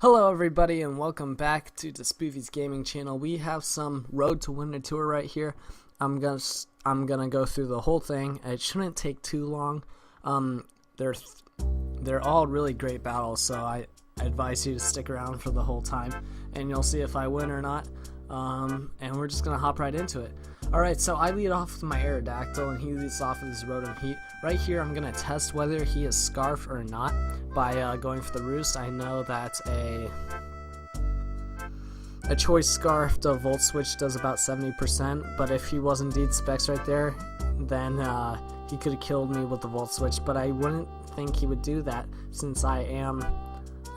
Hello everybody and welcome back to DaSpoofy's gaming channel. We have some Road to Winter Tour right here. I'm gonna go through the whole thing. It shouldn't take too long. They're all really great battles, so I advise you to stick around for the whole time and you'll see if I win or not. And we're just gonna hop right into it. Alright, so I lead off with my Aerodactyl and he leads off with his Rotom Heat. Right here I'm going to test whether he is Scarf or not by going for the Roost. I know that a Choice Scarf to Volt Switch does about 70%, but if he was indeed Specs right there, then he could have killed me with the Volt Switch, but I wouldn't think he would do that since I am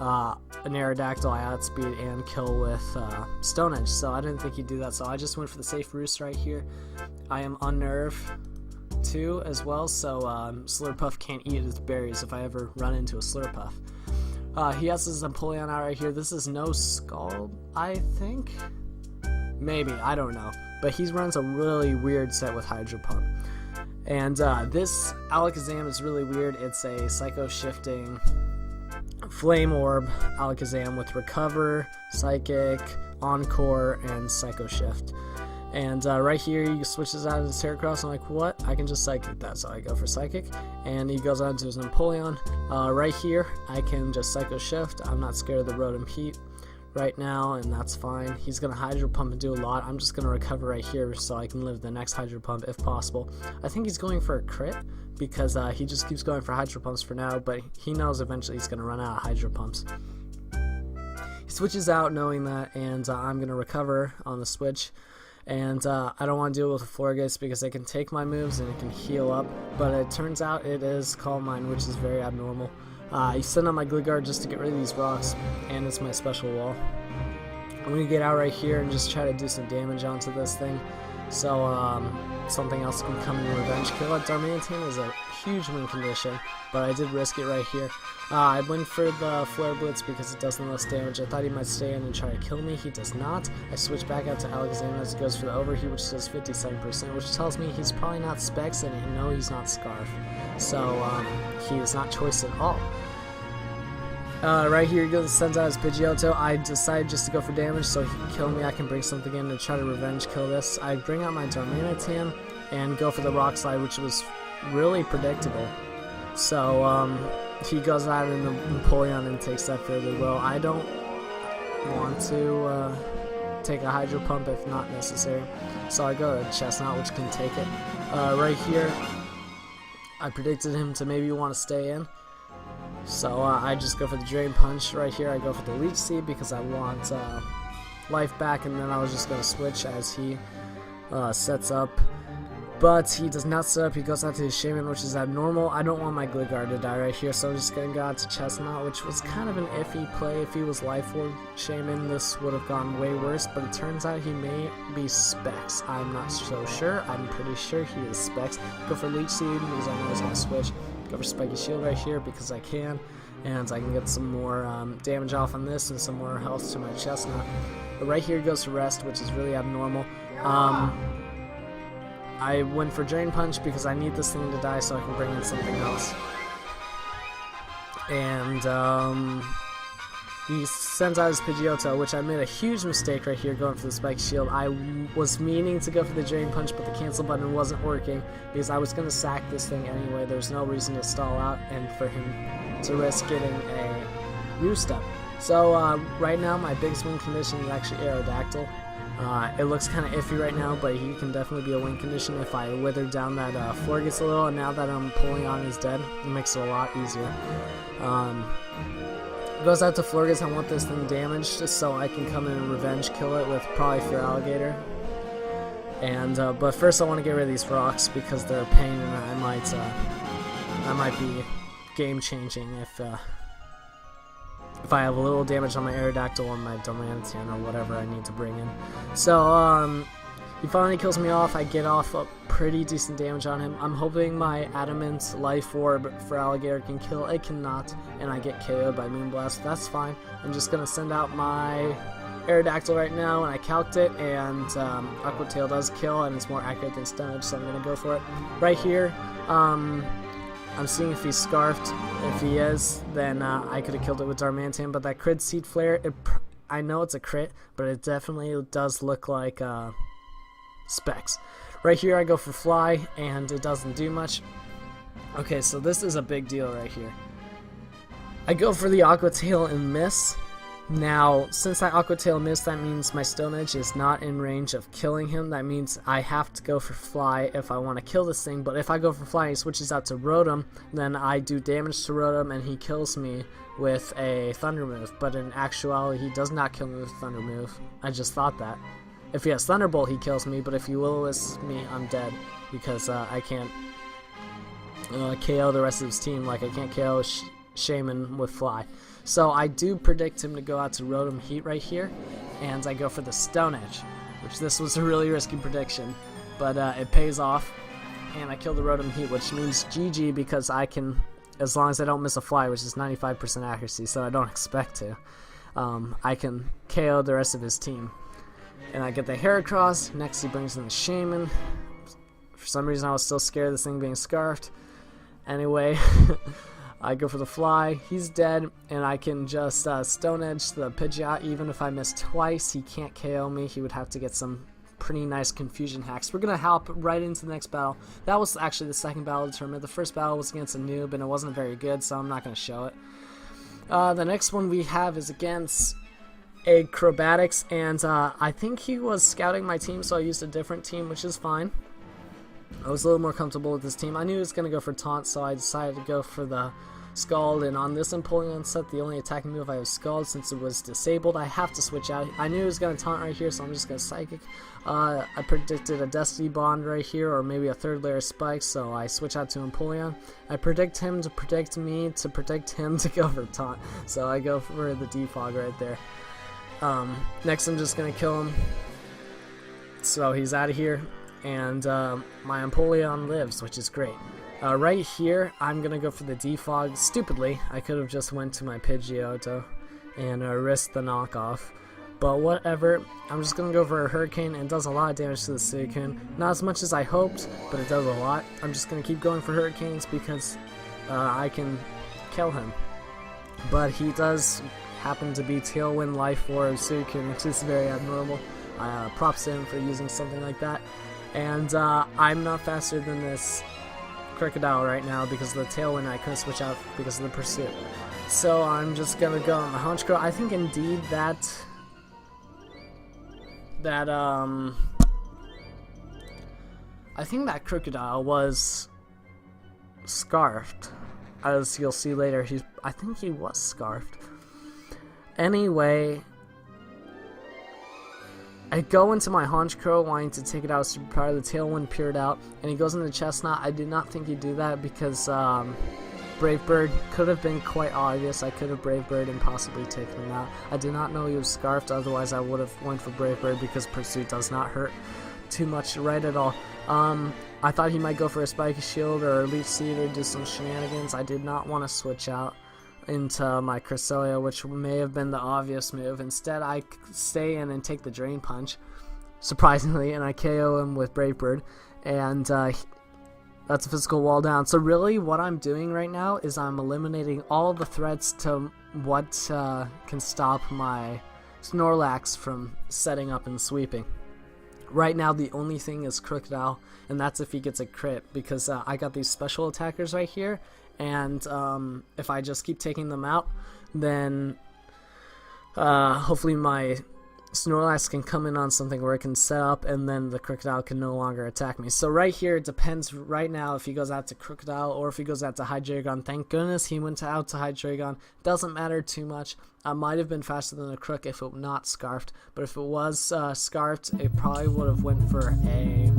an Aerodactyl. I outspeed and kill with Stone Edge, so I didn't think he'd do that, so I just went for the safe Roost right here. I am Unnerve too as well, so Slurpuff can't eat his berries if I ever run into a Slurpuff. He has his Empoleon out right here. This is no Scald, I think? Maybe, I don't know. But he runs a really weird set with Hydro Pump. And this Alakazam is really weird. It's a Psycho Shifting Flame Orb Alakazam with Recover, Psychic, Encore, and Psycho Shift. And right here he switches out his Heracross. I'm like, what? I can just Psychic that, so I go for Psychic. And he goes on to his Empoleon. Right here I can just Psycho Shift. I'm not scared of the Rotom Heat right now, and that's fine. He's going to Hydro Pump and do a lot. I'm just going to Recover right here so I can live the next Hydro Pump if possible. I think he's going for a crit because he just keeps going for Hydro Pumps for now, but he knows eventually he's going to run out of Hydro Pumps. He switches out knowing that, and I'm going to Recover on the switch. And I don't want to deal with the Florges because they can take my moves and it can heal up, but it turns out it is Calm Mind, which is very abnormal. I send out my Gligar just to get rid of these rocks, and it's my special wall. I'm going to get out right here and just try to do some damage onto this thing, so something else can come in revenge kill. Darmanitan is a huge win condition, but I did risk it right here. I went for the Flare Blitz because it does the most damage. I thought he might stay in and try to kill me. He does not. I switch back out to Alakazam as he goes for the Overheat, which does 57%, which tells me he's probably not Specs, and I know he's not Scarf. So he is not Choice at all. Right here he goes, sends out his Pidgeotto. I decide just to go for damage so he can kill me. I can bring something in to try to revenge kill this. I bring out my Darmanitan and go for the Rock Slide, which was really predictable. So he goes out in the Empoleon and takes that fairly well. I don't want to take a Hydro Pump if not necessary, so I go to Chestnut, which can take it. Right here I predicted him to maybe want to stay in, so I just go for the Drain Punch. Right here I go for the Leech Seed because I want life back, and then I was just going to switch as he sets up. But he does not set up. He goes out to his Shaman, which is abnormal. I don't want my Gligar to die right here, so I'm just going to go out to Chestnut, which was kind of an iffy play. If he was Life Orb Shaman, this would have gone way worse, but it turns out he may be Specs. I'm not so sure. I'm pretty sure he is Specs. Go for Leech Seed because I know he's going to switch. Go for Spiky Shield right here because I can, and I can get some more damage off on this and some more health to my Chestnut. But right here he goes to Rest, which is really abnormal. I went for Drain Punch because I need this thing to die so I can bring in something else. And he sends out his Pidgeotto, which I made a huge mistake right here going for the Spike Shield. I was meaning to go for the Drain Punch, but the cancel button wasn't working because I was going to sack this thing anyway. There's no reason to stall out and for him to risk getting a Roost up. So right now my biggest win condition is actually Aerodactyl. It looks kind of iffy right now, but he can definitely be a win condition if I wither down that Florges a little, and now that Empoleon is dead, it makes it a lot easier. Goes out to Florges. I want this thing damaged just so I can come in and revenge kill it with probably Fear Alligator. And but first I want to get rid of these rocks because they're a pain, and I might be game changing if I have a little damage on my Aerodactyl or my Darmanitan or whatever I need to bring in. So he finally kills me off. I get off a pretty decent damage on him. I'm hoping my Adamant Life Orb for Alligator can kill. It cannot, and I get KO'd by Moonblast. That's fine. I'm just going to send out my Aerodactyl right now, and I calced it, and Aqua Tail does kill, and it's more accurate than Stone Edge, so I'm going to go for it. Right here, I'm seeing if he's scarfed. If he is, then I could have killed it with Darmantan, but that crit Seed Flare, I know it's a crit, but it definitely does look like Specs. Right here I go for Fly, and it doesn't do much. Okay, so this is a big deal right here. I go for the Aqua Tail and miss. Now, since I Aqua Tail missed, that means my Stone Edge is not in range of killing him. That means I have to go for Fly if I want to kill this thing. But if I go for Fly and he switches out to Rotom, then I do damage to Rotom and he kills me with a Thunder move. But in actuality, he does not kill me with a Thunder move. I just thought that. If he has Thunderbolt, he kills me. But if he Will-O-Wisp me, I'm dead. Because I can't KO the rest of his team like I can't KO Shaman with Fly. So I do predict him to go out to Rotom Heat right here, and I go for the Stone Edge, which this was a really risky prediction, but it pays off, and I kill the Rotom Heat, which means GG because I can, as long as I don't miss a Fly, which is 95% accuracy, so I don't expect to, I can KO the rest of his team. And I get the Heracross. Next he brings in the Shaman. For some reason I was still scared of this thing being scarfed. Anyway, I go for the Fly, he's dead, and I can just Stone Edge the Pidgeot. Even if I miss twice, he can't KO me. He would have to get some pretty nice confusion hacks. We're going to hop right into the next battle. That was actually the second battle of the tournament. The first battle was against a noob, and it wasn't very good, so I'm not going to show it. The next one we have is against Acrobatics, and I think he was scouting my team, so I used a different team, which is fine. I was a little more comfortable with this team. I knew he was going to go for Taunt, so I decided to go for the Scald, and on this Empoleon set, the only attacking move I have Scald, since it was disabled, I have to switch out. I knew he was going to Taunt right here, so I'm just going to Psychic. I predicted a Destiny Bond right here, or maybe a third layer Spike, so I switch out to Empoleon. I predict him to predict me to predict him to go for Taunt, so I go for the Defog right there. Next I'm just going to kill him, so he's out of here, and my Empoleon lives, which is great. Right here, I'm going to go for the Defog. Stupidly, I could have just went to my Pidgeotto and risked the knockoff. But whatever, I'm just going to go for a Hurricane, and it does a lot of damage to the Suicune. Not as much as I hoped, but it does a lot. I'm just going to keep going for Hurricanes because I can kill him. But he does happen to be Tailwind Life for Suicune, which is very abnormal. Props to him for using something like that. And I'm not faster than this Crocodile right now because of the Tailwind. I couldn't switch out because of the Pursuit. So I'm just gonna go on the Honchkrow. I think indeed that I think that Crocodile was scarfed. As you'll see later, I think he was scarfed. Anyway, I go into my Honchkrow wanting to take it out super power. The Tailwind peered out, and he goes into Chestnut. I did not think he'd do that because Brave Bird could have been quite obvious. I could have Brave Bird and possibly taken him out. I did not know he was scarfed, otherwise I would have went for Brave Bird because Pursuit does not hurt too much right at all. I thought he might go for a Spiky Shield or Leaf Seed or do some shenanigans. I did not want to switch out into my Cresselia, which may have been the obvious move. Instead, I stay in and take the Drain Punch, surprisingly, and I KO him with Brave Bird, and that's a physical wall down. So really, what I'm doing right now is I'm eliminating all the threats to what can stop my Snorlax from setting up and sweeping. Right now, the only thing is Crocodile, and that's if he gets a crit, because I got these special attackers right here, and if I just keep taking them out, then hopefully my Snorlax can come in on something where it can set up, and then the Crocodile can no longer attack me. So right here, it depends right now if he goes out to Crocodile or if he goes out to Hydreigon. Thank goodness he went out to Hydreigon. Doesn't matter too much. I might have been faster than a Crook if it was not scarfed, but if it was scarfed, it probably would have went for a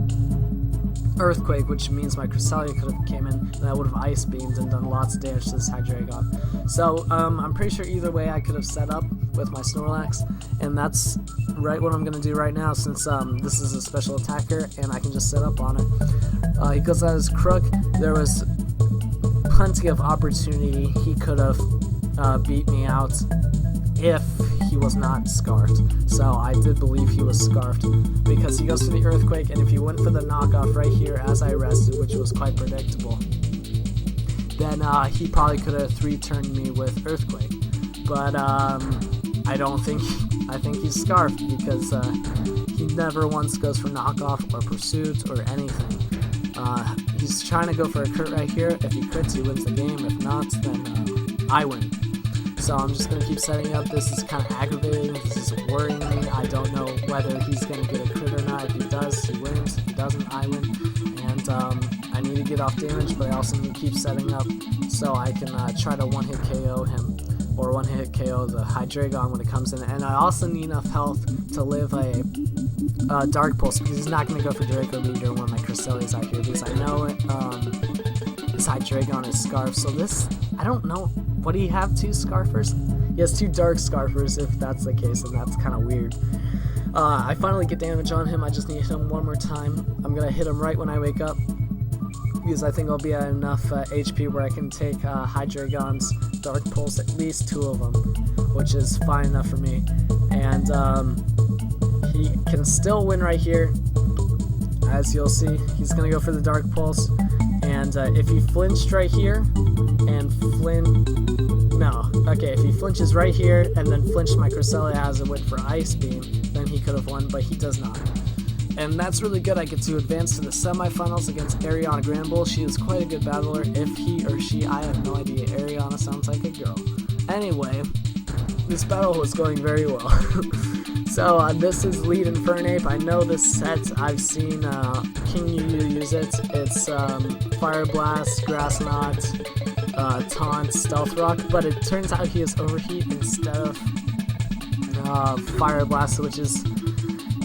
Earthquake, which means my Cresselia could have came in and I would have Ice Beamed and done lots of damage to this Hydreigon. So I'm pretty sure either way I could have set up with my Snorlax, and that's right what I'm going to do right now, since this is a special attacker and I can just set up on it. He goes out as Crook. There was plenty of opportunity he could have beat me out if he was not scarfed. So I did believe he was scarfed because he goes for the Earthquake, and if he went for the knockoff right here as I rested, which was quite predictable, then he probably could have 3-turned me with Earthquake. But I don't think, I think he's scarfed because he never once goes for knockoff or pursuit or anything. He's trying to go for a crit right here. If he crits, he wins the game. If not, then I win. So I'm just going to keep setting up. This is kind of aggravating. This is worrying me. I don't know whether he's going to get a crit or not. If he does, he wins. If he doesn't, I win. And I need to get off damage, but I also need to keep setting up so I can try to one-hit KO him. Or one-hit KO the Hydreigon when it comes in. And I also need enough health to live a Dark Pulse, because he's not going to go for Draco Leader when my Cresselia's out here, because I know this Hydreigon is Scarf. So this, I don't know, what do you have, 2 Scarfers? He has 2 Dark Scarfers, if that's the case, and that's kind of weird. I finally get damage on him. I just need to hit him one more time. I'm going to hit him right when I wake up, because I think I'll be at enough HP where I can take Hydreigon's Dark Pulse, at least 2 of them, which is fine enough for me. And he can still win right here. As you'll see, he's going to go for the Dark Pulse. And if he flinched right here, and if he flinches right here, and then flinched my Cresselia as it went for Ice Beam, then he could have won, but he does not. And that's really good. I get to advance to the semifinals against Ariana Granbull. She is quite a good battler. If he or she, I have no idea. Ariana sounds like a girl. Anyway, this battle was going very well. So this is Lead Infernape. I know this set. I've seen King Yu use it. It's Fire Blast, Grass Knot, Taunt, Stealth Rock, but it turns out he has Overheat instead of Fire Blast, which is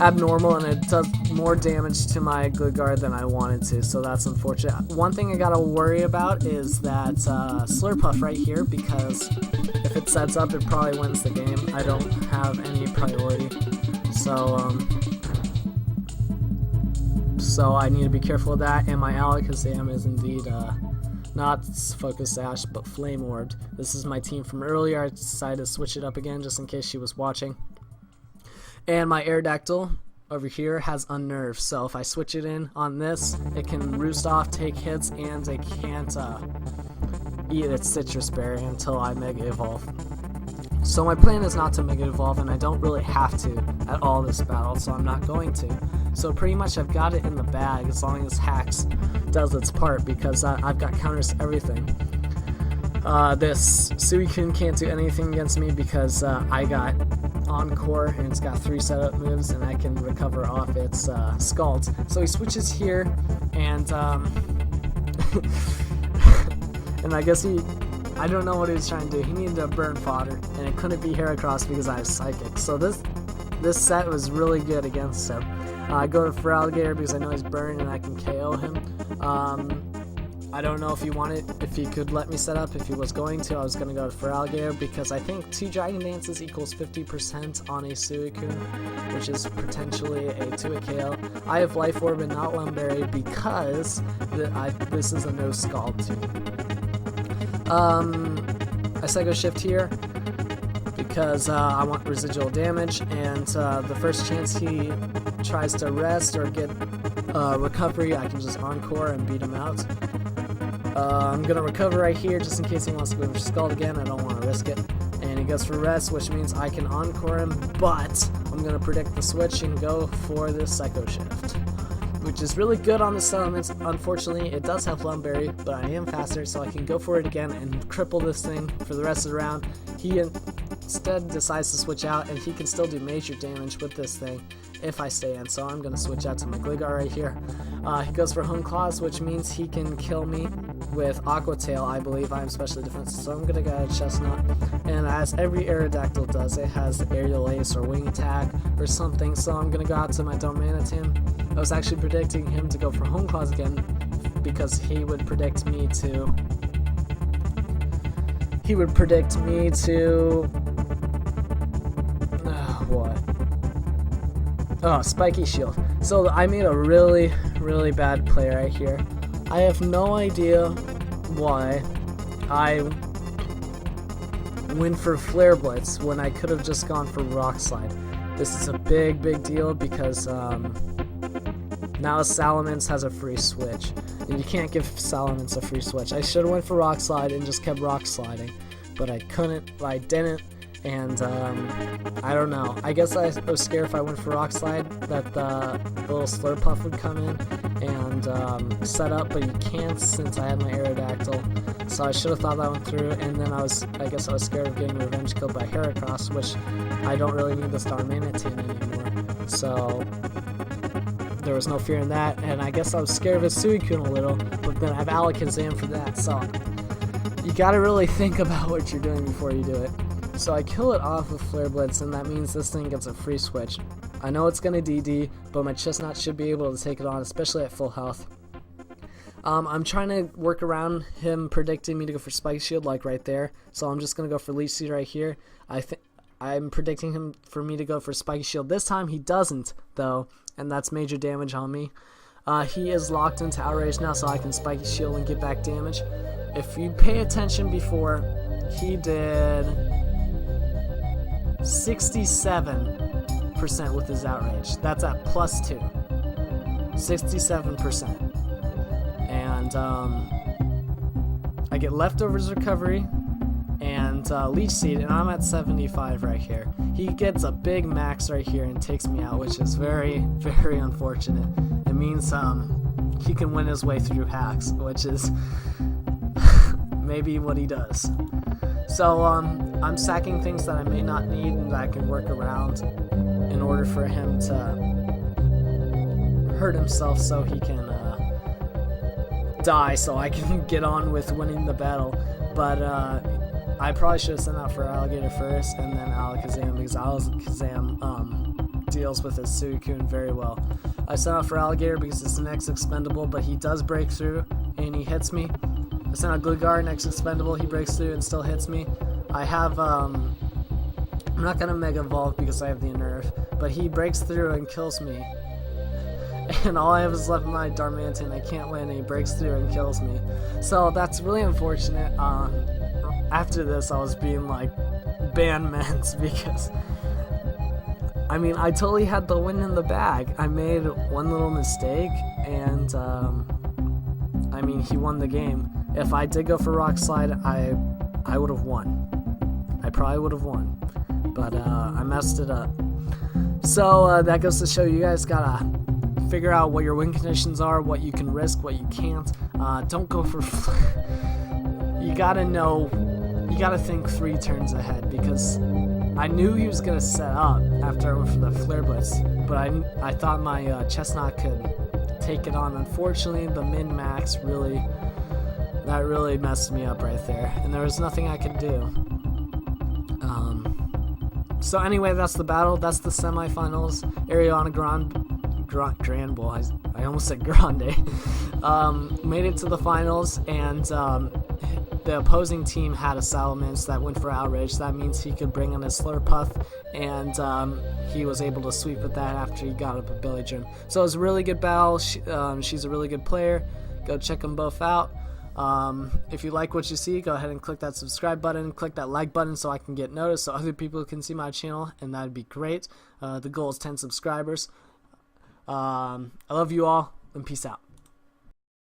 abnormal, and it does more damage to my Gligar than I wanted to, so that's unfortunate. One thing I gotta worry about is that Slurpuff right here, because if it sets up, it probably wins the game. I don't have any priority, so I need to be careful of that. And my Alakazam is indeed not Focus Sash, but Flame Orbed. This is my team from earlier. I decided to switch it up again just in case she was watching. And my Aerodactyl over here has Unnerve, so if I switch it in on this, it can roost off, take hits, and it can't eat its Citrus Berry until I Mega Evolve. So my plan is not to Mega Evolve, and I don't really have to at all this battle, so I'm not going to. So pretty much I've got it in the bag as long as Hax does its part, because I've got counters to everything. This Suicune can't do anything against me because I got Encore, and it's got 3 setup moves, and I can recover off its Scald. So he switches here, and and I guess I don't know what he was trying to do. He needed to burn fodder, and it couldn't be Heracross because I have Psychic. So this set was really good against him. I go for Alligator because I know he's burned and I can KO him. I don't know if he could let me set up. If he was going to, I was going to go for Alligator because I think 2 Dragon Dances equals 50% on a Suicune, which is potentially a 2-hit KO. I have Life Orb and not Lumberry because this is a no Scald team. I Psycho Shift here because I want residual damage, and the first chance he tries to rest or get recovery, I can just Encore and beat him out. I'm going to recover right here just in case he wants to go for Scald again. I don't want to risk it. And he goes for rest, which means I can Encore him, but I'm going to predict the switch and go for the Psycho Shift, which is really good on the settlements. Unfortunately, it does have Lumberry, but I am faster, so I can go for it again and cripple this thing for the rest of the round. He instead decides to switch out, and he can still do major damage with this thing if I stay in, so I'm going to switch out to my Gligar right here. He goes for Hone Claws, which means he can kill me with Aqua Tail. I believe I am specially defensive, so I'm going to go Chestnut. And as every Aerodactyl does, it has Aerial Ace or Wing Attack or something, so I'm going to go out to my Domanitin. I was actually predicting him to go for Hone Claws again because he would predict me to... what? Oh, Spiky Shield. So I made a really, really bad play right here. I have no idea why I went for Flare Blitz when I could have just gone for Rock Slide. This is a big, big deal because Now Salamence has a free switch, and you can't give Salamence a free switch. I should have went for Rock Slide and just kept Rock Sliding, but I couldn't, I didn't, and I don't know. I guess I was scared if I went for Rock Slide that the little Slurpuff would come in and set up, but you can't since I had my Aerodactyl, so I should have thought that one through, and then I guess I was scared of getting revenge killed by Heracross, which I don't really need the Starmanitan anymore, so there was no fear in that, and I guess I was scared of his Suicune a little, but then I have Alakazam for that, so you gotta really think about what you're doing before you do it. So I kill it off with Flare Blitz, and that means this thing gets a free switch. I know it's gonna DD, but my Chestnut should be able to take it on, especially at full health. I'm trying to work around him predicting me to go for Spike Shield, like right there, so I'm just gonna go for Leech Seed right here. I'm predicting him for me to go for Spike Shield. This time he doesn't, though, and that's major damage on me. He is locked into Outrage now, so I can Spike Shield and get back damage. If you pay attention before, he did 67% with his Outrage. That's at +2. 67%. And I get Leftovers Recovery and Leech Seed, and I'm at 75 right here. He gets a big max right here and takes me out, which is very, very unfortunate. It means he can win his way through hacks, which is maybe what he does. So I'm sacking things that I may not need and that I can work around in order for him to hurt himself so he can die, so I can get on with winning the battle. But I probably should have sent out for Alligator first and then Alakazam, because Alakazam deals with his Suicune very well. I sent out for Alligator because it's the next expendable, but he does break through and he hits me. I sent out Gligar, next expendable, he breaks through and still hits me. I have, I'm not gonna Mega Evolve because I have the Nerf, but he breaks through and kills me. And all I have is left my Darmanitan, I can't win, and he breaks through and kills me. So that's really unfortunate. After this, I was being like, ban mens, because I mean, I totally had the win in the bag. I made one little mistake, and I mean, he won the game. If I did go for Rock Slide, I would have won. I probably would have won, but I messed it up. So that goes to show you guys gotta figure out what your win conditions are, what you can risk, what you can't. Don't go for you gotta know, you gotta think 3 turns ahead, because I knew he was gonna set up after I went for the Flare Blitz, but I thought my Chestnut could take it on. Unfortunately, the min-max really messed me up right there, and there was nothing I could do. So anyway, that's the battle. That's the semifinals. Ariana Grande Bull, I almost said Grande, made it to the finals, and the opposing team had a Salamence that went for Outrage. That means he could bring in a Slurpuff, and he was able to sweep with that after he got up a Billy Gym. So it was a really good battle. She's a really good player. Go check them both out. If you like what you see, go ahead and click that subscribe button, click that like button so I can get noticed, so other people can see my channel, and that'd be great. The goal is 10 subscribers. I love you all, and peace out.